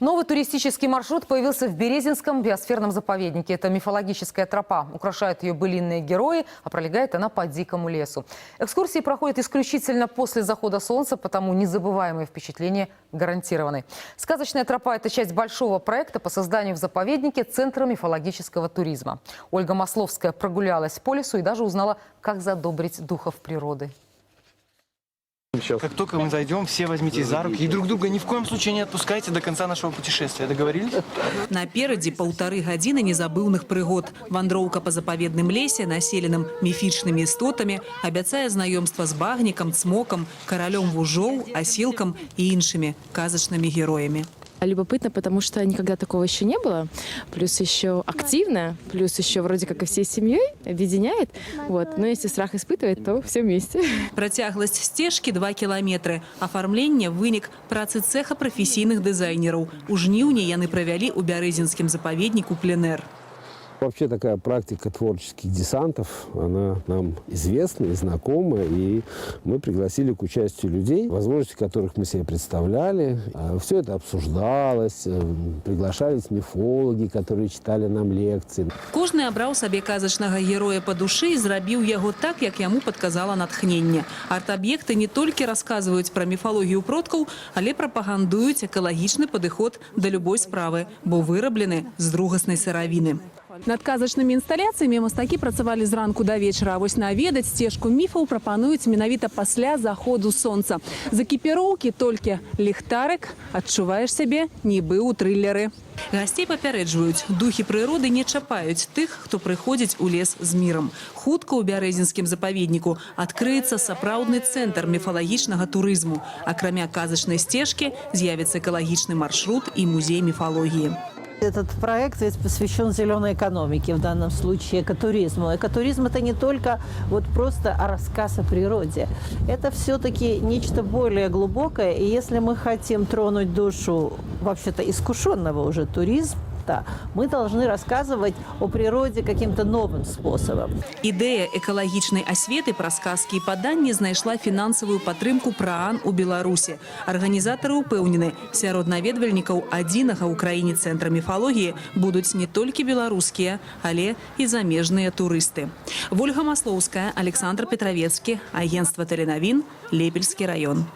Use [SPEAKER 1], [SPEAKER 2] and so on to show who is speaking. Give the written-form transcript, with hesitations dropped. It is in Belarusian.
[SPEAKER 1] Новый туристический маршрут появился в Березинском биосферном заповеднике. Это мифологическая тропа. Украшают ее былинные герои, а пролегает она по дикому лесу. Экскурсии проходят исключительно после захода солнца, потому незабываемые впечатления гарантированы. Сказочная тропа – это часть большого проекта по созданию в заповеднике Центра мифологического туризма. Ольга Масловская прогулялась по лесу и даже узнала, как задобрить духов природы.
[SPEAKER 2] Как только мы зайдем, все возьмитесь за руки и друг друга ни в коем случае не отпускайте до конца нашего путешествия. Договорились?
[SPEAKER 3] Наперадзе 1,5 гадзіны незабыўных прыгод. Вандроўка па запаведным лесе, населеным міфічнымі істотамі, абяцае знаёмства з багнікам, цмокам, каралём вужоў, асілкам і іншымі казачнымі героямі.
[SPEAKER 4] Любопытно, потому что никогда такого еще не было. Плюс еще активно, плюс еще вроде как и всей семьей объединяет. Вот. Но если страх испытывает, то все вместе.
[SPEAKER 3] Працягласць сцежкі 2 кіламетры. Афармленне вынік працы цеха прафесійных дызайнераў. У жніўні яны правялі ў бярэзінскім запаведніку пленэр.
[SPEAKER 5] Вообще такая практика творческих десантов, она нам известна и знакома, и мы пригласили к участию людей, возможности которых мы себе представляли. Все это обсуждалось, приглашались мифологи, которые читали нам лекции.
[SPEAKER 3] Кожны абраў сабе казачнага героя па душы і зрабіў яго так, як яму падказала натхненне. Арт-аб'екты не толькі расказваюць пра міфалогію продкаў, але прапагандуюць экалагічны падыход да любой справы, бо выраблены з другаснай сыравіны.
[SPEAKER 6] Над казачнымі інсталяцыямі мастакі працавалі зранку да вечара. А вось наведаць сцежку міфаў прапануюць менавіта пасля заходу сонца. З экіпіроўкі толькі ліхтарык, адчуваеш сябе нібы ў трылеры.
[SPEAKER 3] Гасцей папярэджваюць, духі прыроды не чапаюць тых, хто прыходзіць у лес з мірам. Хутка ў бярэзінскім запаведніку адкрыецца сапраўдны цэнтр міфалагічнага турызму. Акрамя казачнай сцежкі з'явіцца экалагічны маршрут і музей міфалогіі.
[SPEAKER 7] Этот проект ведь посвящен зеленой экономике, в данном случае экотуризму. Экотуризм – это не только вот просто рассказ о природе. Это все-таки нечто более глубокое. И если мы хотим тронуть душу вообще-то искушенного уже туризма, мы должны рассказывать о природе каким-то новым способом.
[SPEAKER 3] Ідэя экалагічнай асветы праз казкі і паданні знайшла фінансавую падтрымку ПРААН у Беларусі. Арганізатары ўпэўнены, сярод наведвальнікаў адзінага ў краіне цэнтра міфалогіі будуць не толькі беларускія, але і замежныя турысты. Ольга Масловская, Александр Петровецкі, агентство Теленавін, Лепельскі раён.